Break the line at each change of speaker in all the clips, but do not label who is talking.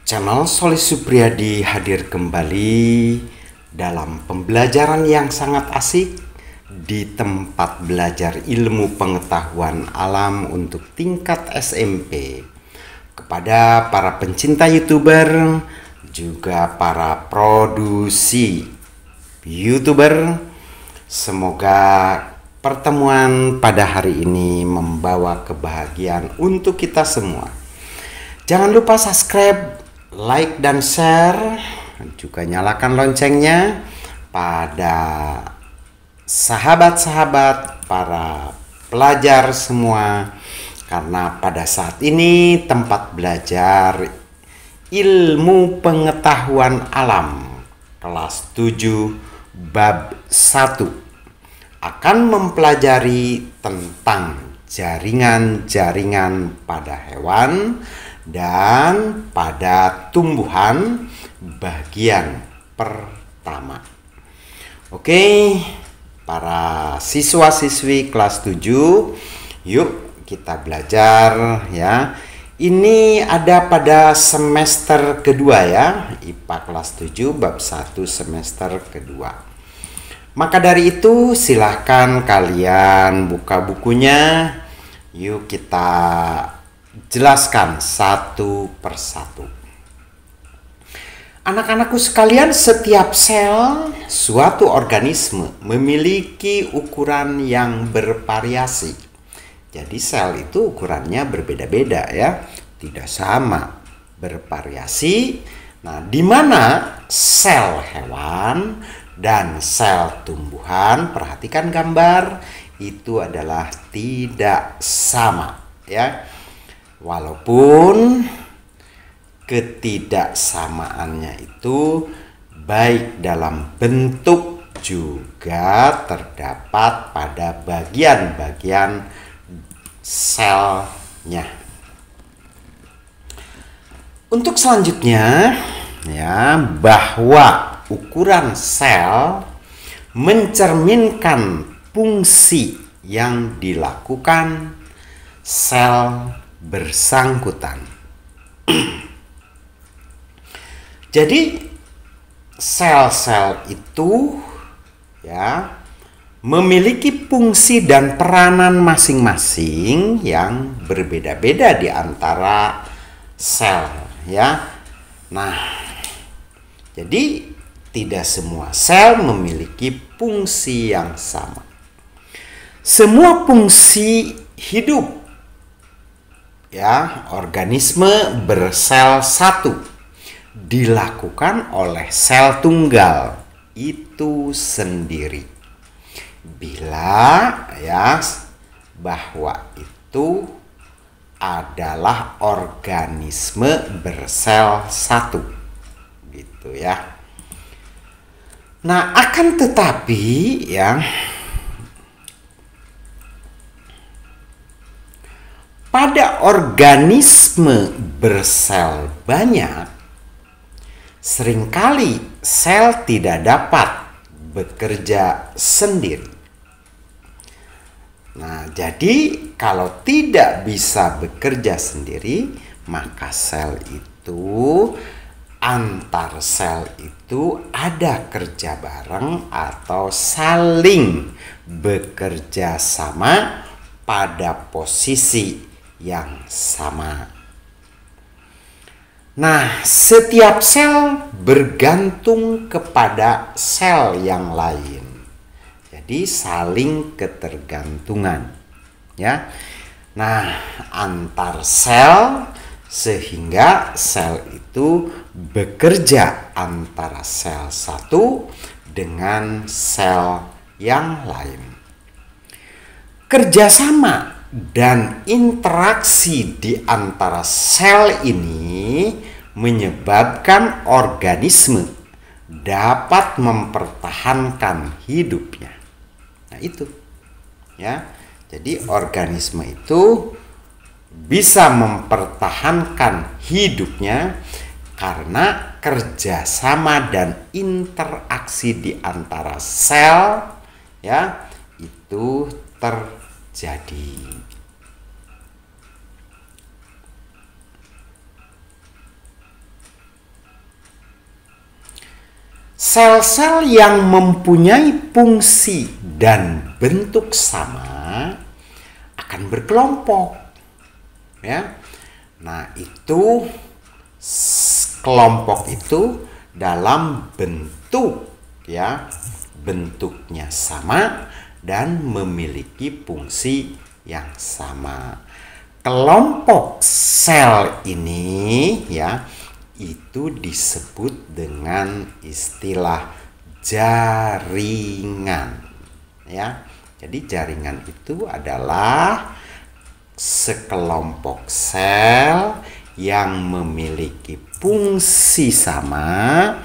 Channel Solih Supriyadi hadir kembali dalam pembelajaran yang sangat asik di tempat belajar ilmu pengetahuan alam untuk tingkat SMP. Kepada para pencinta YouTuber, juga para produksi YouTuber, semoga pertemuan pada hari ini membawa kebahagiaan untuk kita semua. Jangan lupa subscribe, like dan share, juga nyalakan loncengnya pada sahabat-sahabat para pelajar semua, karena pada saat ini tempat belajar ilmu pengetahuan alam kelas 7 bab 1 akan mempelajari tentang jaringan-jaringan pada hewan dan pada tumbuhan bagian pertama. Oke, para siswa-siswi kelas 7, yuk kita belajar ya. Ini ada pada semester kedua ya, IPA kelas 7 bab 1 semester kedua. Maka dari itu silahkan kalian buka bukunya. Yuk kita jelaskan satu persatu. Anak-anakku sekalian, setiap sel suatu organisme memiliki ukuran yang bervariasi. Jadi sel itu ukurannya berbeda-beda ya, tidak sama, bervariasi. Nah, di mana sel hewan dan sel tumbuhan, perhatikan gambar, itu adalah tidak sama ya. Walaupun ketidaksamaannya itu baik dalam bentuk juga terdapat pada bagian-bagian selnya. Untuk selanjutnya ya, bahwa ukuran sel mencerminkan fungsi yang dilakukan sel bersangkutan. Jadi sel-sel itu ya memiliki fungsi dan peranan masing-masing yang berbeda-beda di antara sel ya. Nah, jadi tidak semua sel memiliki fungsi yang sama. Semua fungsi hidup ya, organisme bersel satu dilakukan oleh sel tunggal itu sendiri. Bila ya bahwa itu adalah organisme bersel satu gitu ya. Nah, akan tetapi ya, pada organisme bersel banyak, seringkali sel tidak dapat bekerja sendiri. Nah, jadi kalau tidak bisa bekerja sendiri, maka sel itu, antar sel itu ada kerja bareng atau saling bekerja sama pada posisi yang sama. Nah, setiap sel bergantung kepada sel yang lain. Jadi saling ketergantungan ya. Nah, antar sel, sehingga sel itu bekerja antara sel satu dengan sel yang lain. Kerjasama dan interaksi di antara sel ini menyebabkan organisme dapat mempertahankan hidupnya. Nah, itu ya. Jadi organisme itu bisa mempertahankan hidupnya karena kerjasama dan interaksi di antara sel ya itu terjadi. sel-sel yang mempunyai fungsi dan bentuk sama akan berkelompok, ya. Nah, itu kelompok itu dalam bentuk, ya, bentuknya sama dan memiliki fungsi yang sama. Kelompok sel ini, ya, itu disebut dengan istilah jaringan, ya. Jadi jaringan itu adalah sekelompok sel yang memiliki fungsi sama,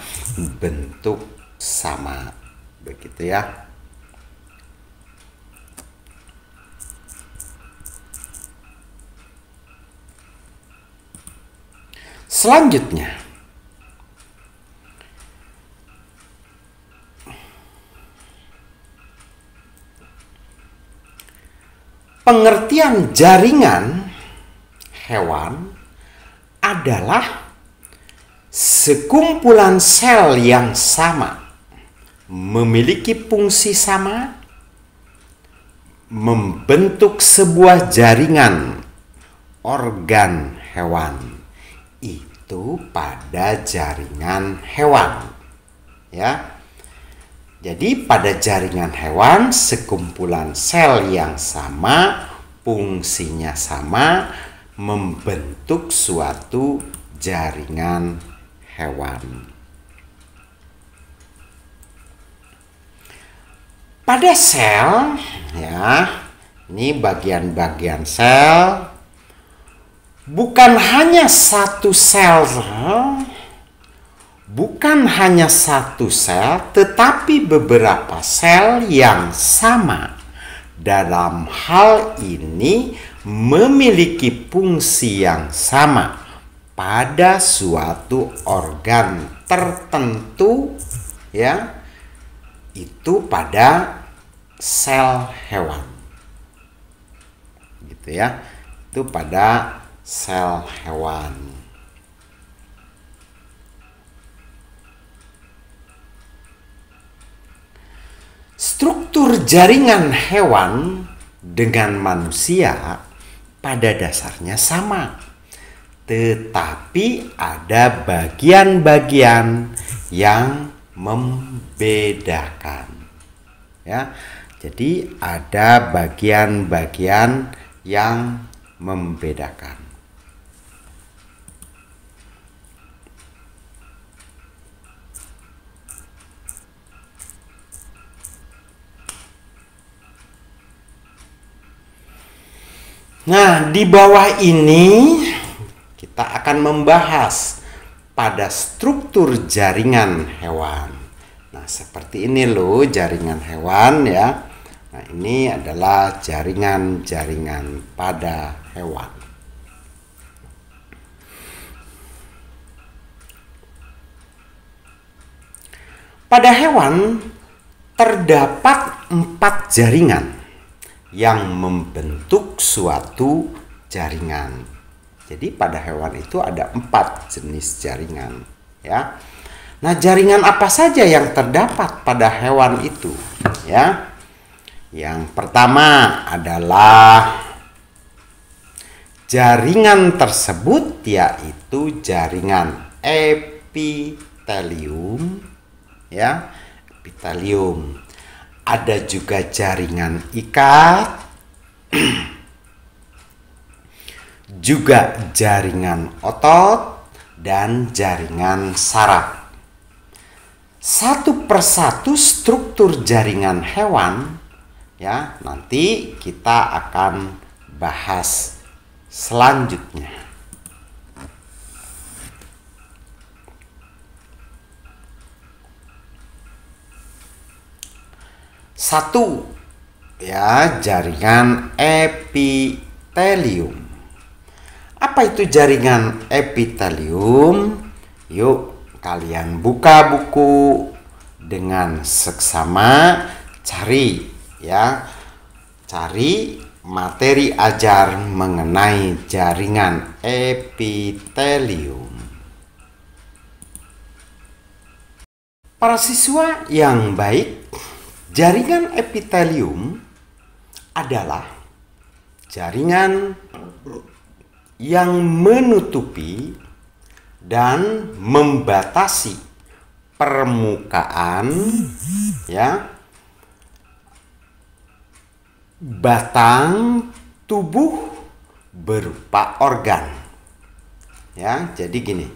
bentuk sama, begitu ya. Selanjutnya, pengertian jaringan hewan adalah sekumpulan sel yang sama, memiliki fungsi sama, membentuk sebuah jaringan organ hewan. Itu pada jaringan hewan, ya. Jadi pada jaringan hewan, sekumpulan sel yang sama, fungsinya sama, membentuk suatu jaringan hewan. Pada sel, ya, ini bagian-bagian sel. Bukan hanya satu sel, tetapi beberapa sel yang sama. Dalam hal ini memiliki fungsi yang sama pada suatu organ tertentu, ya, itu pada sel hewan, gitu ya. Itu pada sel hewan. Struktur jaringan hewan dengan manusia pada dasarnya sama, tetapi ada bagian-bagian yang membedakan, ya. Jadi ada bagian-bagian yang membedakan. Nah, di bawah ini kita akan membahas pada struktur jaringan hewan. Nah, seperti ini loh jaringan hewan, ya. Nah, ini adalah jaringan-jaringan pada hewan. Pada hewan terdapat 4 jaringan yang membentuk suatu jaringan. Jadi pada hewan itu ada 4 jenis jaringan, ya. Nah, jaringan apa saja yang terdapat pada hewan itu, ya? Yang pertama adalah jaringan tersebut yaitu jaringan epitelium, ya, epitelium. Ada juga jaringan ikat, juga jaringan otot, dan jaringan saraf. Satu persatu struktur jaringan hewan, ya, nanti kita akan bahas selanjutnya. Satu, ya, jaringan epitelium. Apa itu jaringan epitelium? Yuk, kalian buka buku dengan seksama, cari, ya, cari materi ajar mengenai jaringan epitelium. Para siswa yang baik, jaringan epitelium adalah jaringan yang menutupi dan membatasi permukaan batang tubuh berupa organ. Jadi gini,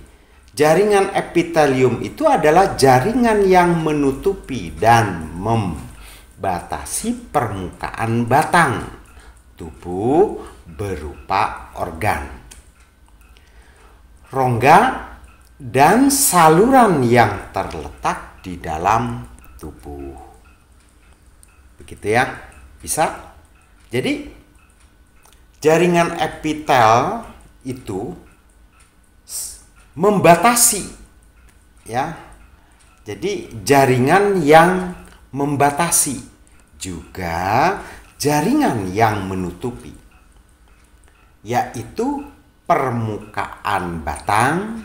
jaringan epitelium itu adalah jaringan yang menutupi dan membatasi permukaan batang tubuh berupa organ, rongga, dan saluran yang terletak di dalam tubuh. Begitu ya, bisa? Jadi jaringan epitel itu membatasi, jadi jaringan yang membatasi, juga jaringan yang menutupi, yaitu permukaan batang,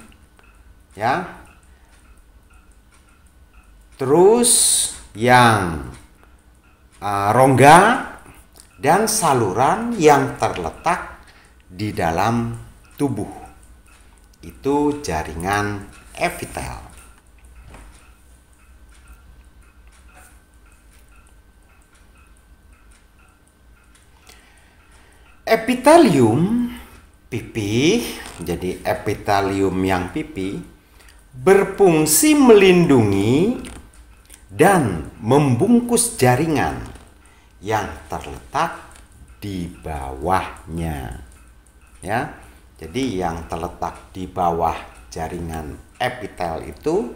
terus yang rongga dan saluran yang terletak di dalam tubuh. Itu jaringan epitel. Epitelium pipi, jadi epitelium yang pipi berfungsi melindungi dan membungkus jaringan yang terletak di bawahnya. Jadi yang terletak di bawah jaringan epitel itu,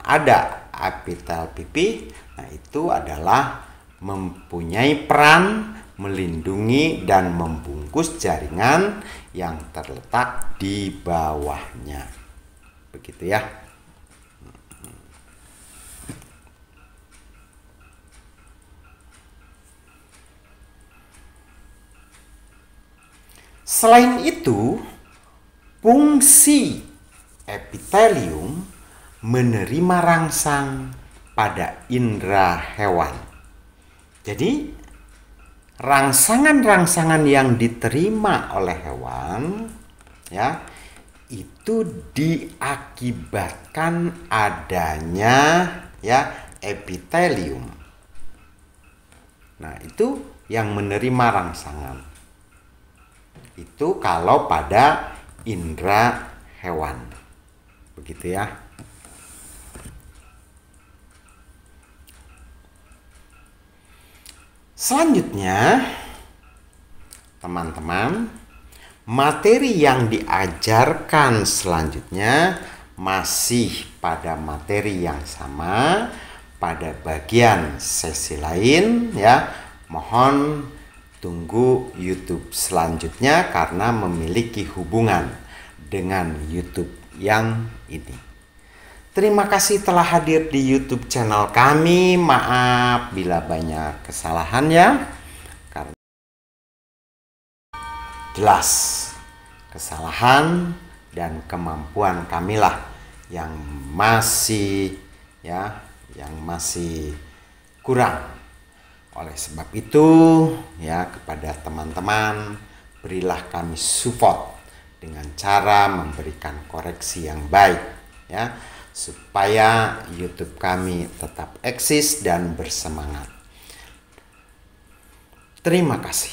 ada epitel pipi, itu adalah mempunyai peran melindungi dan membungkus jaringan yang terletak di bawahnya. Begitu ya. Selain itu, fungsi epitelium menerima rangsang pada indera hewan. Jadi, rangsangan-rangsangan yang diterima oleh hewan, itu diakibatkan adanya epitelium. Nah, itu yang menerima rangsangan. Itu kalau pada indera hewan. Begitu ya. Selanjutnya, teman-teman, materi yang diajarkan selanjutnya masih pada materi yang sama pada bagian sesi lain ya. Mohon tunggu YouTube selanjutnya karena memiliki hubungan dengan YouTube yang ini. Terima kasih telah hadir di YouTube channel kami. Maaf bila banyak kesalahan ya. Karena jelas kesalahan dan kemampuan kamilah yang masih kurang. Oleh sebab itu, kepada teman-teman, berilah kami support dengan cara memberikan koreksi yang baik, supaya YouTube kami tetap eksis dan bersemangat. Terima kasih.